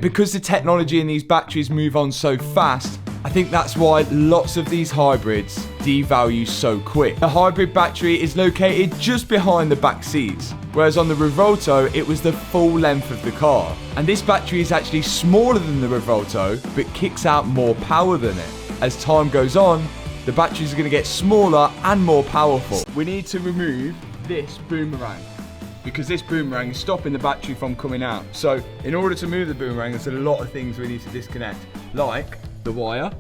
Because the technology in these batteries move on so fast, I think that's why lots of these hybrids devalue so quick. The hybrid battery is located just behind the back seats, whereas on the Revolto it was the full length of the car. And this battery is actually smaller than the Revolto, but kicks out more power than it. As time goes on, the batteries are going to get smaller and more powerful. We need to remove this boomerang, because this boomerang is stopping the battery from coming out. So in order to move the boomerang, there's a lot of things we need to disconnect, like the wire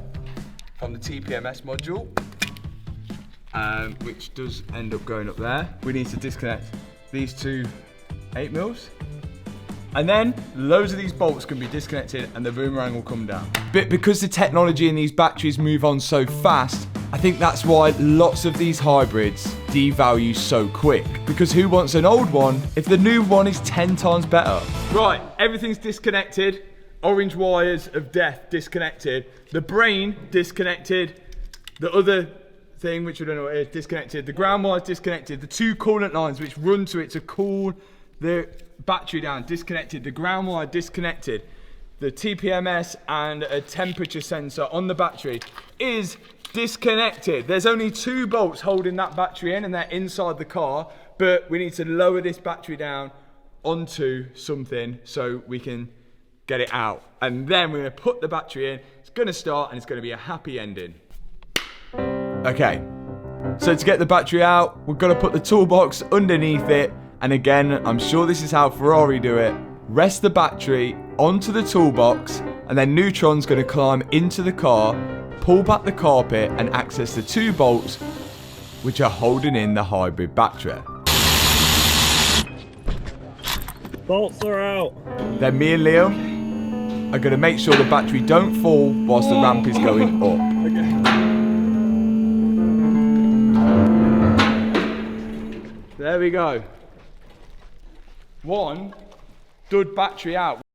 from the TPMS module, which does end up going up there. We need to disconnect these two 8mm. And then loads of these bolts can be disconnected and the boomerang will come down. But because the technology in these batteries move on so fast, I think that's why lots of these hybrids devalue so quick. Because who wants an old one if the new one is 10 times better? Right, everything's disconnected. Orange wires of death disconnected. The brain disconnected. The other thing, which I don't know what it is, disconnected. The ground wires disconnected. The two coolant lines which run to it to cool the battery down disconnected. The ground wire disconnected. The TPMS and a temperature sensor on the battery is disconnected. There's only 2 bolts holding that battery in, and they're inside the car, but we need to lower this battery down onto something so we can get it out. And then we're going to put the battery in. It's going to start and it's going to be a happy ending. Okay, so to get the battery out, we're going to put the toolbox underneath it. And again, I'm sure this is how Ferrari do it. Rest the battery onto the toolbox, and then Neutron's going to climb into the car, pull back the carpet and access the 2 bolts which are holding in the hybrid battery. Bolts are out. Then me and Liam are going to make sure the battery don't fall whilst the ramp is going up. Okay. There we go. 1 dud battery out.